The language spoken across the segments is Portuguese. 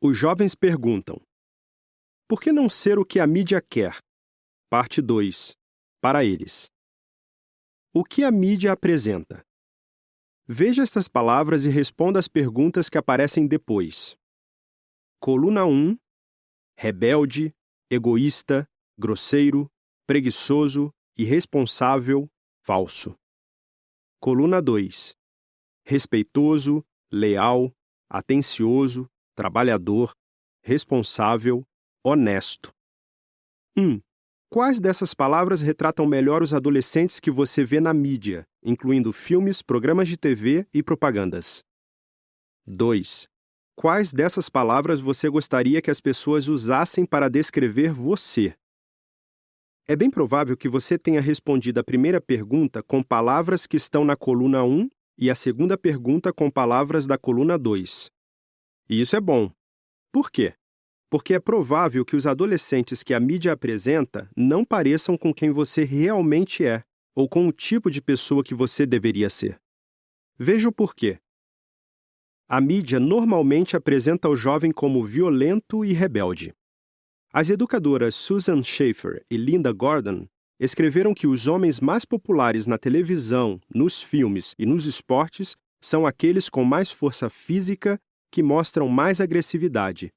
Os jovens perguntam: por que não ser o que a mídia quer? Parte 2. Para eles. O que a mídia apresenta? Veja estas palavras e responda às perguntas que aparecem depois. Coluna 1. Rebelde, egoísta, grosseiro, preguiçoso, irresponsável, falso. Coluna 2. Respeitoso, leal, atencioso, trabalhador, responsável, honesto. 1. Quais dessas palavras retratam melhor os adolescentes que você vê na mídia, incluindo filmes, programas de TV e propagandas? 2. Quais dessas palavras você gostaria que as pessoas usassem para descrever você? É bem provável que você tenha respondido a primeira pergunta com palavras que estão na coluna 1 e a segunda pergunta com palavras da coluna 2. E isso é bom. Por quê? Porque é provável que os adolescentes que a mídia apresenta não pareçam com quem você realmente é, ou com o tipo de pessoa que você deveria ser. Veja o porquê. A mídia normalmente apresenta o jovem como violento e rebelde. As educadoras Susan Schaefer e Linda Gordon escreveram que os homens mais populares na televisão, nos filmes e nos esportes são aqueles com mais força física que mostram mais agressividade.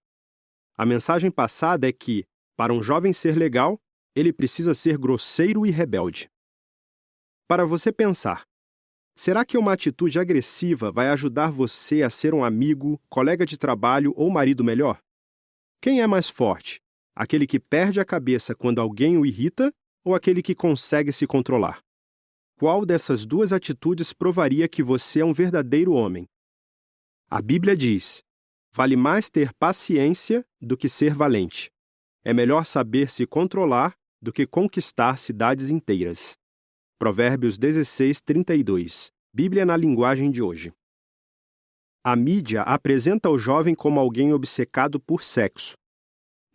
A mensagem passada é que, para um jovem ser legal, ele precisa ser grosseiro e rebelde. Para você pensar, será que uma atitude agressiva vai ajudar você a ser um amigo, colega de trabalho ou marido melhor? Quem é mais forte? Aquele que perde a cabeça quando alguém o irrita ou aquele que consegue se controlar? Qual dessas duas atitudes provaria que você é um verdadeiro homem? A Bíblia diz: vale mais ter paciência do que ser valente. É melhor saber se controlar do que conquistar cidades inteiras. Provérbios 16:32. Bíblia na linguagem de hoje. A mídia apresenta o jovem como alguém obcecado por sexo.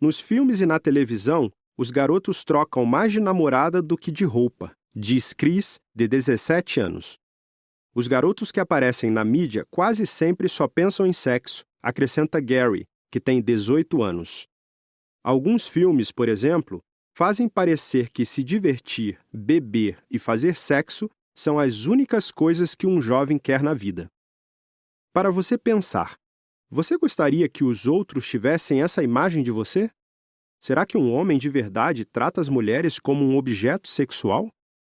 Nos filmes e na televisão, os garotos trocam mais de namorada do que de roupa, diz Chris, de 17 anos. Os garotos que aparecem na mídia quase sempre só pensam em sexo, acrescenta Gary, que tem 18 anos. Alguns filmes, por exemplo, fazem parecer que se divertir, beber e fazer sexo são as únicas coisas que um jovem quer na vida. Para você pensar, você gostaria que os outros tivessem essa imagem de você? Será que um homem de verdade trata as mulheres como um objeto sexual?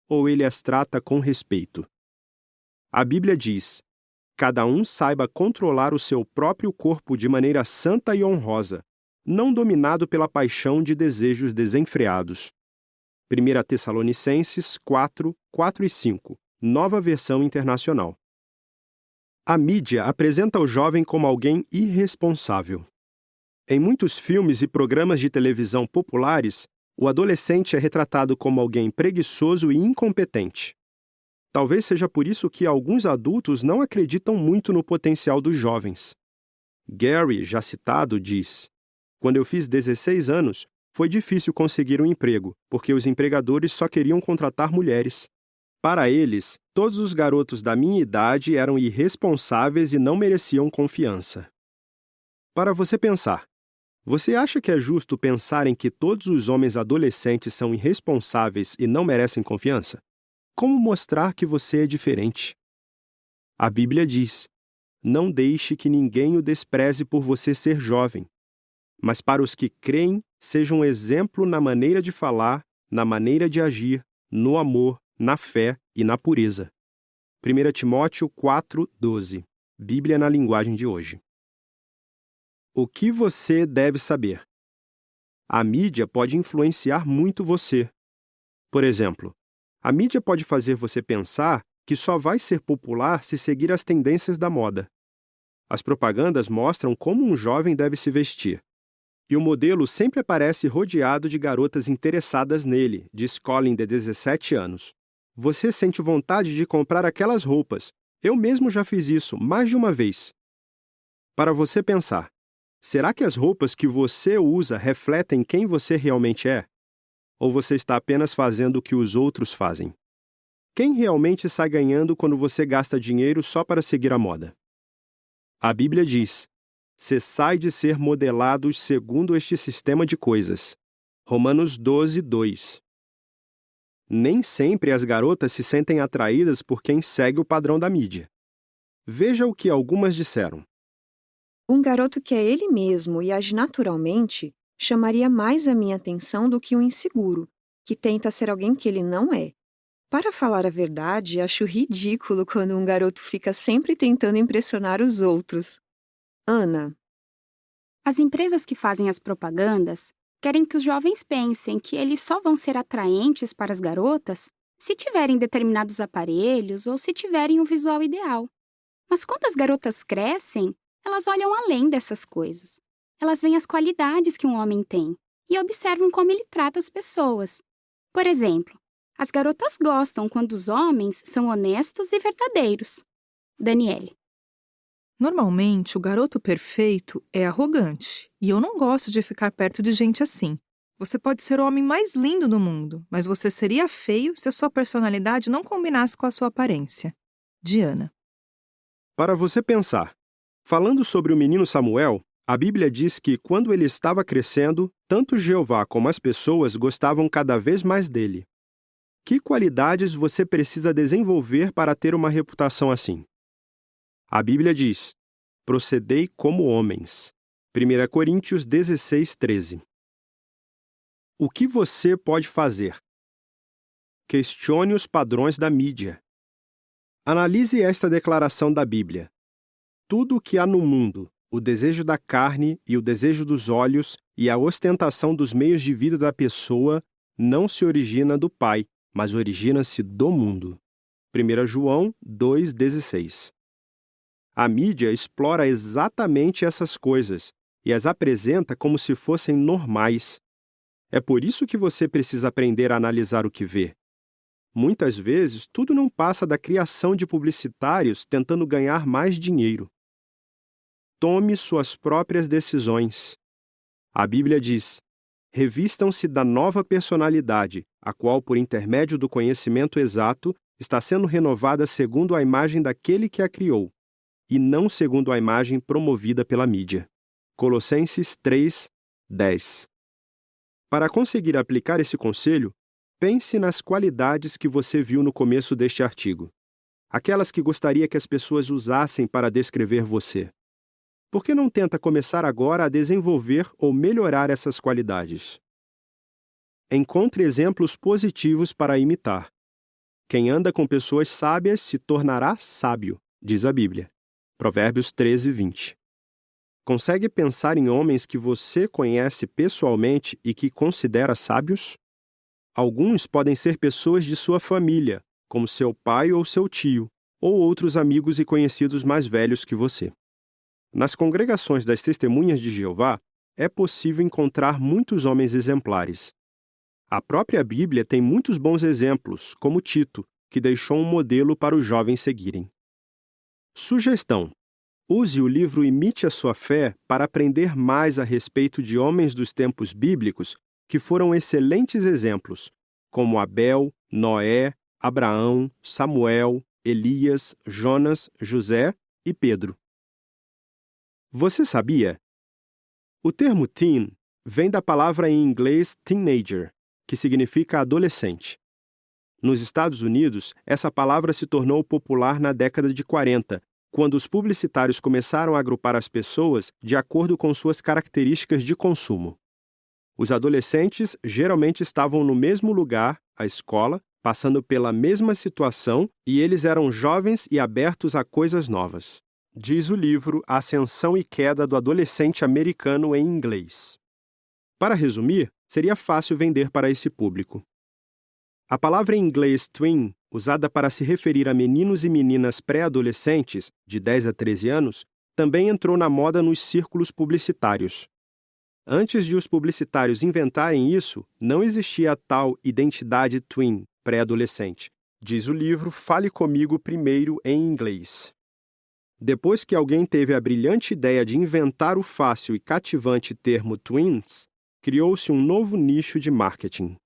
Ou ele as trata com respeito? A Bíblia diz: cada um saiba controlar o seu próprio corpo de maneira santa e honrosa, não dominado pela paixão de desejos desenfreados. 1 Tessalonicenses 4, 4 e 5, Nova Versão Internacional. A mídia apresenta o jovem como alguém irresponsável. Em muitos filmes e programas de televisão populares, o adolescente é retratado como alguém preguiçoso e incompetente. Talvez seja por isso que alguns adultos não acreditam muito no potencial dos jovens. Gary, já citado, diz: quando eu fiz 16 anos, foi difícil conseguir um emprego, porque os empregadores só queriam contratar mulheres. Para eles, todos os garotos da minha idade eram irresponsáveis e não mereciam confiança. Para você pensar, você acha que é justo pensar em que todos os homens adolescentes são irresponsáveis e não merecem confiança? Como mostrar que você é diferente? A Bíblia diz: não deixe que ninguém o despreze por você ser jovem, mas para os que creem, seja um exemplo na maneira de falar, na maneira de agir, no amor, na fé e na pureza. 1 Timóteo 4:12. Bíblia na linguagem de hoje. O que você deve saber? A mídia pode influenciar muito você. Por exemplo, a mídia pode fazer você pensar que só vai ser popular se seguir as tendências da moda. As propagandas mostram como um jovem deve se vestir. E o modelo sempre aparece rodeado de garotas interessadas nele, diz Colin, de 17 anos. Você sente vontade de comprar aquelas roupas. Eu mesmo já fiz isso mais de uma vez. Para você pensar, será que as roupas que você usa refletem quem você realmente é? Ou você está apenas fazendo o que os outros fazem? Quem realmente sai ganhando quando você gasta dinheiro só para seguir a moda? A Bíblia diz: cessai de ser modelados segundo este sistema de coisas. Romanos 12, 2. Nem sempre as garotas se sentem atraídas por quem segue o padrão da mídia. Veja o que algumas disseram. Um garoto que é ele mesmo e age naturalmente chamaria mais a minha atenção do que um inseguro, que tenta ser alguém que ele não é. Para falar a verdade, acho ridículo quando um garoto fica sempre tentando impressionar os outros. Ana. As empresas que fazem as propagandas querem que os jovens pensem que eles só vão ser atraentes para as garotas se tiverem determinados aparelhos ou se tiverem um visual ideal. Mas quando as garotas crescem, elas olham além dessas coisas. Elas veem as qualidades que um homem tem e observam como ele trata as pessoas. Por exemplo, as garotas gostam quando os homens são honestos e verdadeiros. Daniele. Normalmente, o garoto perfeito é arrogante, e eu não gosto de ficar perto de gente assim. Você pode ser o homem mais lindo do mundo, mas você seria feio se a sua personalidade não combinasse com a sua aparência. Diana. Para você pensar, falando sobre o menino Samuel, a Bíblia diz que, quando ele estava crescendo, tanto Jeová como as pessoas gostavam cada vez mais dele. Que qualidades você precisa desenvolver para ter uma reputação assim? A Bíblia diz: procedei como homens. 1 Coríntios 16, 13. O que você pode fazer? Questione os padrões da mídia. Analise esta declaração da Bíblia. Tudo o que há no mundo, o desejo da carne e o desejo dos olhos e a ostentação dos meios de vida da pessoa, não se origina do Pai, mas origina-se do mundo. 1 João 2,16. A mídia explora exatamente essas coisas e as apresenta como se fossem normais. É por isso que você precisa aprender a analisar o que vê. Muitas vezes, tudo não passa da criação de publicitários tentando ganhar mais dinheiro. Tome suas próprias decisões. A Bíblia diz: revistam-se da nova personalidade, a qual, por intermédio do conhecimento exato, está sendo renovada segundo a imagem daquele que a criou, e não segundo a imagem promovida pela mídia. Colossenses 3, 10. Para conseguir aplicar esse conselho, pense nas qualidades que você viu no começo deste artigo. Aquelas que gostaria que as pessoas usassem para descrever você. Por que não tenta começar agora a desenvolver ou melhorar essas qualidades? Encontre exemplos positivos para imitar. Quem anda com pessoas sábias se tornará sábio, diz a Bíblia. Provérbios 13, 20. Consegue pensar em homens que você conhece pessoalmente e que considera sábios? Alguns podem ser pessoas de sua família, como seu pai ou seu tio, ou outros amigos e conhecidos mais velhos que você. Nas congregações das Testemunhas de Jeová, é possível encontrar muitos homens exemplares. A própria Bíblia tem muitos bons exemplos, como Tito, que deixou um modelo para os jovens seguirem. Sugestão: use o livro Imite a Sua Fé para aprender mais a respeito de homens dos tempos bíblicos que foram excelentes exemplos, como Abel, Noé, Abraão, Samuel, Elias, Jonas, José e Pedro. Você sabia? O termo teen vem da palavra em inglês teenager, que significa adolescente. Nos Estados Unidos, essa palavra se tornou popular na década de 40, quando os publicitários começaram a agrupar as pessoas de acordo com suas características de consumo. Os adolescentes geralmente estavam no mesmo lugar, a escola, passando pela mesma situação, e eles eram jovens e abertos a coisas novas. Diz o livro Ascensão e Queda do Adolescente Americano em inglês. Para resumir, seria fácil vender para esse público. A palavra em inglês tween, usada para se referir a meninos e meninas pré-adolescentes, de 10 a 13 anos, também entrou na moda nos círculos publicitários. Antes de os publicitários inventarem isso, não existia a tal identidade tween, pré-adolescente. Diz o livro Fale Comigo Primeiro em inglês. Depois que alguém teve a brilhante ideia de inventar o fácil e cativante termo tweens, criou-se um novo nicho de marketing.